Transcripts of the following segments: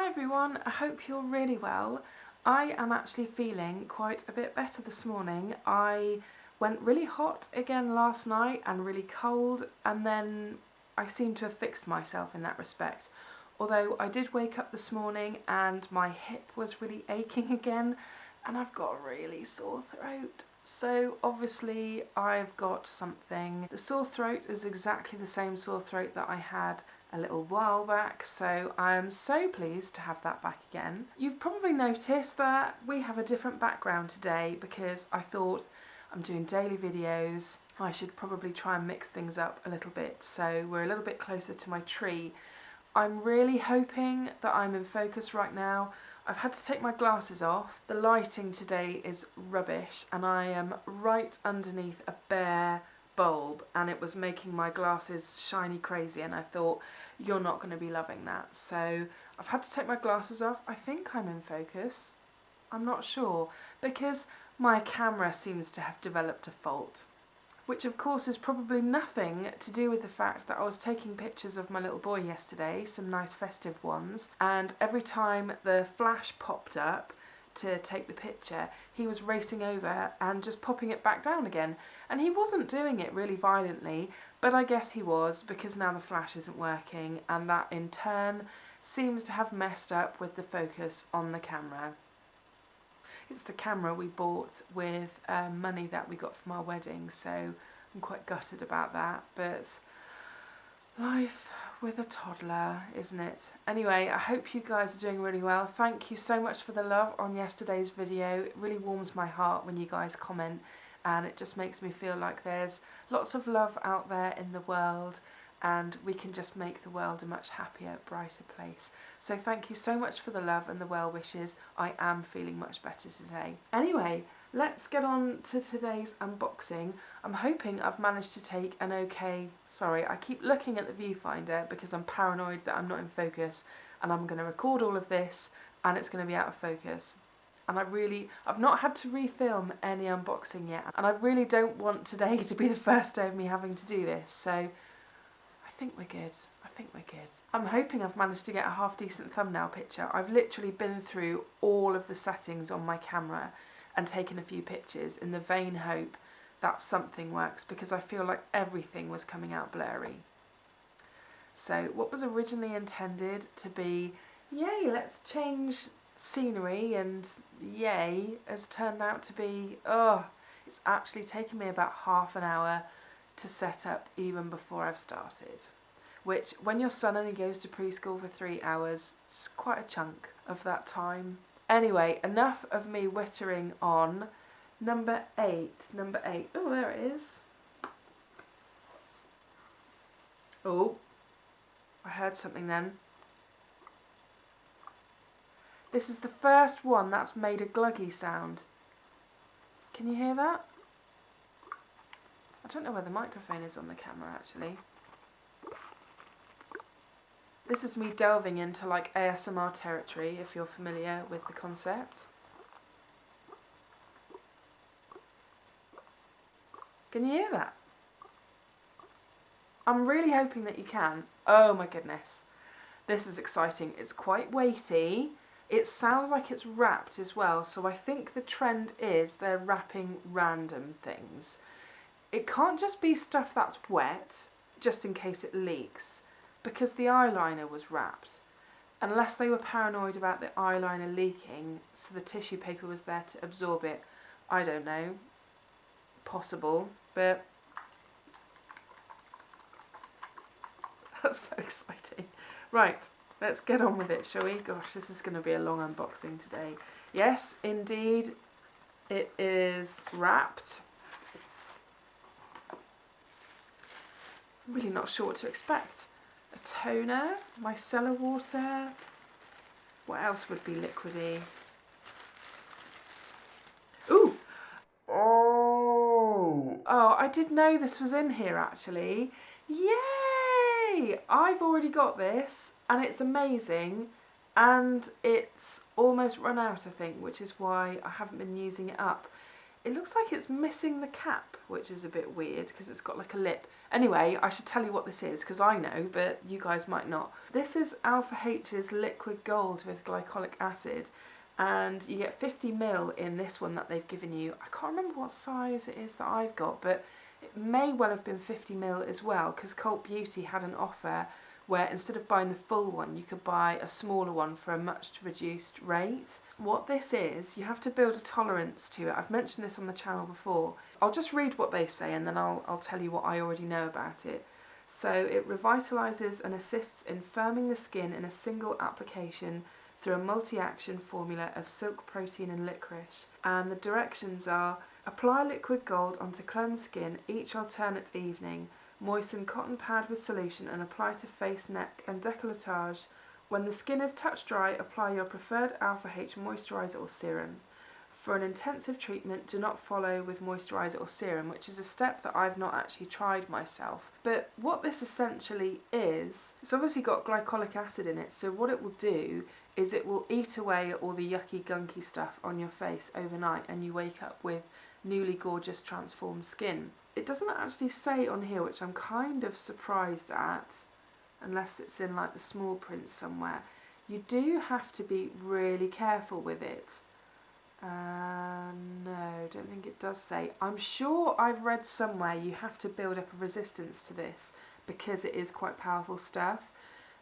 Hi everyone, I hope you're really well. I am actually feeling quite a bit better this morning. I went really hot again last night and really cold, and then I seem to have fixed myself in that respect. Although I did wake up this morning and my hip was really aching again and I've got a really sore throat. So obviously I've got something. The sore throat is exactly the same sore throat that I had a little while back, so I am so pleased to have that back again. You've probably noticed that we have a different background today because I thought I'm doing daily videos. I should probably try and mix things up a little bit, so we're a little bit closer to my tree. I'm really hoping that I'm in focus right now. I've had to take my glasses off. The lighting today is rubbish and I am right underneath a bare bulb and it was making my glasses shiny crazy, and I thought, you're not going to be loving that. So I've had to take my glasses off. I think I'm in focus. I'm not sure because my camera seems to have developed a fault, which of course is probably nothing to do with the fact that I was taking pictures of my little boy yesterday, some nice festive ones, and every time the flash popped up to take the picture, he was racing over and just popping it back down again. And he wasn't doing it really violently, but I guess he was, because now the flash isn't working, and that in turn seems to have messed up with the focus on the camera. It's the camera we bought with money that we got from our wedding, so I'm quite gutted about that, but life with a toddler, isn't it? Anyway, I hope you guys are doing really well. Thank you so much for the love on yesterday's video. It really warms my heart when you guys comment, and it just makes me feel like there's lots of love out there in the world, and we can just make the world a much happier, brighter place. So thank you so much for the love and the well wishes. I am feeling much better today. Anyway, let's get on to today's unboxing. I'm hoping I've managed to take an okay... Sorry, I keep looking at the viewfinder because I'm paranoid that I'm not in focus, and I'm going to record all of this and it's going to be out of focus. And I've not had to refilm any unboxing yet, and I really don't want today to be the first day of me having to do this, so I think we're good. I'm hoping I've managed to get a half decent thumbnail picture. I've literally been through all of the settings on my camera and taken a few pictures in the vain hope that something works, because I feel like everything was coming out blurry. So what was originally intended to be, yay, let's change scenery and yay, has turned out to be, it's actually taken me about half an hour to set up even before I've started. Which, when your son only goes to preschool for 3 hours, it's quite a chunk of that time. Anyway, enough of me wittering on. Number 8. Oh, there it is. Oh, I heard something then. This is the first one that's made a gluggy sound. Can you hear that? I don't know where the microphone is on the camera actually. This is me delving into like ASMR territory, if you're familiar with the concept. Can you hear that? I'm really hoping that you can. Oh my goodness. This is exciting. It's quite weighty. It sounds like it's wrapped as well, so I think the trend is they're wrapping random things. It can't just be stuff that's wet, just in case it leaks, because the eyeliner was wrapped. Unless they were paranoid about the eyeliner leaking, so the tissue paper was there to absorb it. I don't know. Possible, but that's so exciting. Right, let's get on with it, shall we? Gosh, this is going to be a long unboxing today. Yes, indeed, it is wrapped. I'm really not sure what to expect. A toner, micellar water. What else would be liquidy? Ooh! Oh, I did know this was in here actually. Yay! I've already got this and it's amazing, and it's almost run out I think, which is why I haven't been using it up. It looks like it's missing the cap, which is a bit weird because it's got like a lip. Anyway, I should tell you what this is because I know, but you guys might not. This is Alpha H's liquid gold with glycolic acid, and you get 50ml in this one that they've given you. I can't remember what size it is that I've got, but it may well have been 50ml as well because Cult Beauty had an offer where instead of buying the full one, you could buy a smaller one for a much reduced rate. What this is, you have to build a tolerance to it. I've mentioned this on the channel before. I'll just read what they say and then I'll tell you what I already know about it. So it revitalises and assists in firming the skin in a single application through a multi-action formula of silk protein and licorice. And the directions are: apply liquid gold onto cleansed skin each alternate evening. Moisten cotton pad with solution and apply to face, neck and décolletage. When the skin is touch dry, apply your preferred Alpha H moisturiser or serum. For an intensive treatment, do not follow with moisturiser or serum, which is a step that I've not actually tried myself. But what this essentially is, it's obviously got glycolic acid in it, so what it will do is it will eat away at all the yucky gunky stuff on your face overnight and you wake up with newly gorgeous transformed skin. It doesn't actually say on here, which I'm kind of surprised at, unless it's in like the small print somewhere. You do have to be really careful with it. No, don't think it does say. I'm sure I've read somewhere you have to build up a resistance to this because it is quite powerful stuff.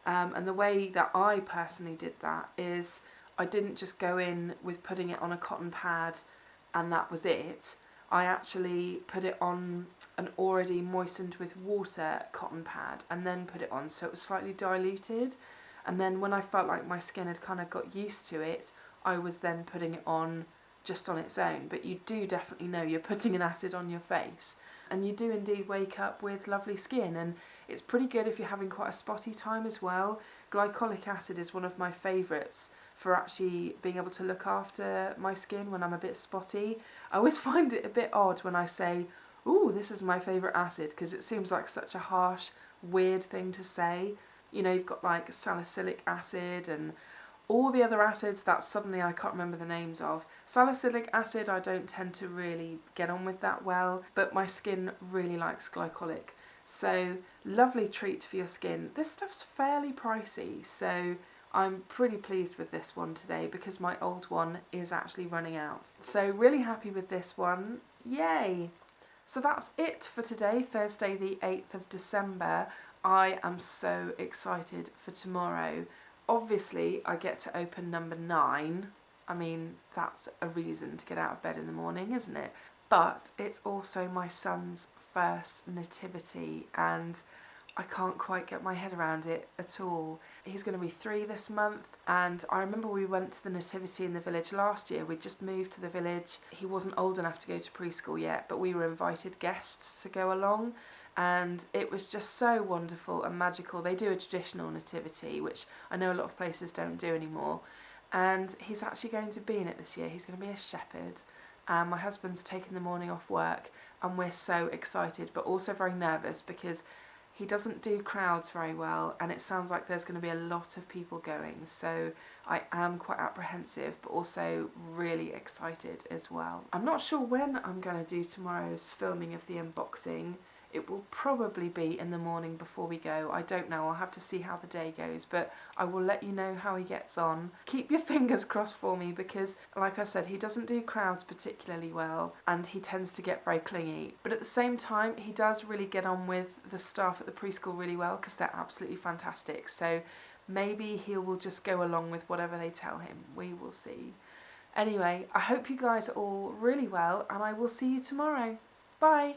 And the way that I personally did that is I didn't just go in with putting it on a cotton pad and that was it. I actually put it on an already moistened with water cotton pad and then put it on, so it was slightly diluted. And then when I felt like my skin had kind of got used to it, I was then putting it on just on its own. But you do definitely know you're putting an acid on your face, and you do indeed wake up with lovely skin. And it's pretty good if you're having quite a spotty time as well. Glycolic acid is one of my favourites for actually being able to look after my skin when I'm a bit spotty. I always find it a bit odd when I say, ooh, this is my favourite acid, because it seems like such a harsh, weird thing to say. You know, you've got like salicylic acid and all the other acids that suddenly I can't remember the names of. Salicylic acid I don't tend to really get on with that well, but my skin really likes glycolic. So lovely treat for your skin. This stuff's fairly pricey, so I'm pretty pleased with this one today because my old one is actually running out. So really happy with this one. Yay! So that's it for today, Thursday the 8th of December. I am so excited for tomorrow. Obviously, I get to open number 9. I mean, that's a reason to get out of bed in the morning, isn't it? But it's also my son's first nativity and I can't quite get my head around it at all. He's going to be 3 this month, and I remember we went to the nativity in the village last year. We'd just moved to the village. He wasn't old enough to go to preschool yet, but we were invited guests to go along, and it was just so wonderful and magical. They do a traditional nativity, which I know a lot of places don't do anymore, and he's actually going to be in it this year. He's going to be a shepherd, and my husband's taken the morning off work, and we're so excited, but also very nervous because he doesn't do crowds very well and it sounds like there's going to be a lot of people going, so I am quite apprehensive but also really excited as well. I'm not sure when I'm going to do tomorrow's filming of the unboxing. It will probably be in the morning before we go. I don't know, I'll have to see how the day goes, but I will let you know how he gets on. Keep your fingers crossed for me because, like I said, he doesn't do crowds particularly well and he tends to get very clingy. But at the same time, he does really get on with the staff at the preschool really well because they're absolutely fantastic. So maybe he will just go along with whatever they tell him. We will see. Anyway, I hope you guys are all really well and I will see you tomorrow. Bye!